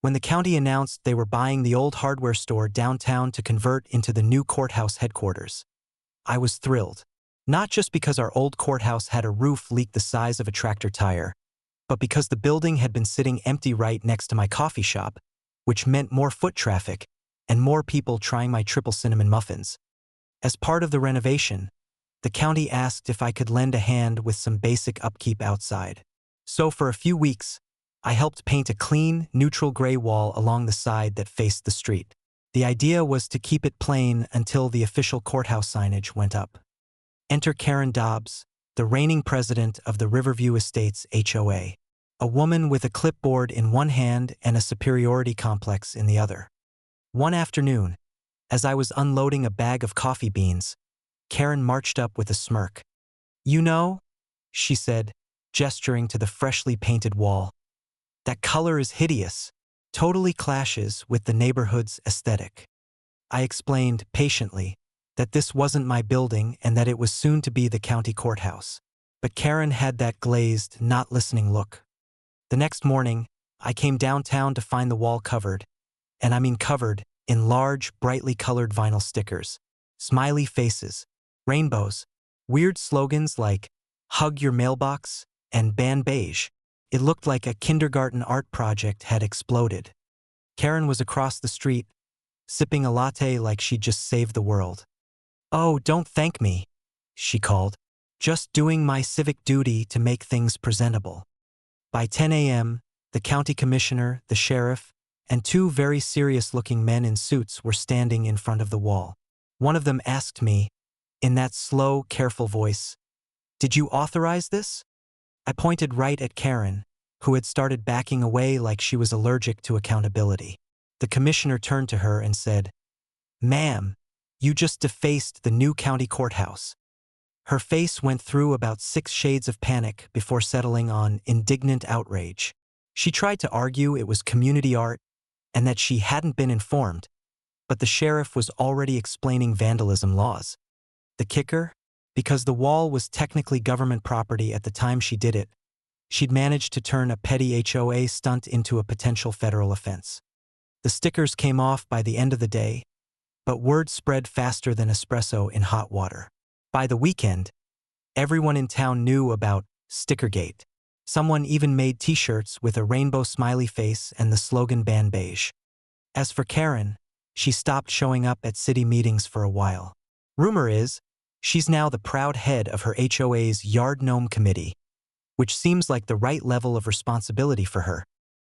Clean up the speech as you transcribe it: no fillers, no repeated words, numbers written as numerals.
when the county announced they were buying the old hardware store downtown to convert into the new courthouse headquarters. I was thrilled. Not just because our old courthouse had a roof leak the size of a tractor tire, but because the building had been sitting empty right next to my coffee shop, which meant more foot traffic and more people trying my triple cinnamon muffins. As part of the renovation, the county asked if I could lend a hand with some basic upkeep outside. So for a few weeks, I helped paint a clean, neutral gray wall along the side that faced the street. The idea was to keep it plain until the official courthouse signage went up. Enter Karen Dobbs, the reigning president of the Riverview Estates HOA, a woman with a clipboard in one hand and a superiority complex in the other. One afternoon, as I was unloading a bag of coffee beans, Karen marched up with a smirk. "You know," she said, gesturing to the freshly painted wall, "that color is hideous, totally clashes with the neighborhood's aesthetic." I explained patiently that this wasn't my building and that it was soon to be the county courthouse. But Karen had that glazed, not listening look. The next morning, I came downtown to find the wall covered, and I mean covered, in large, brightly colored vinyl stickers, smiley faces, rainbows, weird slogans like "Hug Your Mailbox" and "Ban Beige." It looked like a kindergarten art project had exploded. Karen was across the street, sipping a latte like she'd just saved the world. "Oh, don't thank me," she called. "Just doing my civic duty to make things presentable." By 10 a.m., the county commissioner, the sheriff, and two very serious-looking men in suits were standing in front of the wall. One of them asked me, in that slow, careful voice, "Did you authorize this?" I pointed right at Karen, who had started backing away like she was allergic to accountability. The commissioner turned to her and said, "Ma'am, you just defaced the new county courthouse." Her face went through about 6 shades of panic before settling on indignant outrage. She tried to argue it was community art and that she hadn't been informed, but the sheriff was already explaining vandalism laws. The kicker? Because the wall was technically government property at the time she did it, she'd managed to turn a petty HOA stunt into a potential federal offense. The stickers came off by the end of the day, but word spread faster than espresso in hot water. By the weekend, everyone in town knew about Stickergate. Someone even made t-shirts with a rainbow smiley face and the slogan "Ban Beige." As for Karen, she stopped showing up at city meetings for a while. Rumor is, she's now the proud head of her HOA's Yard Gnome Committee, which seems like the right level of responsibility for her.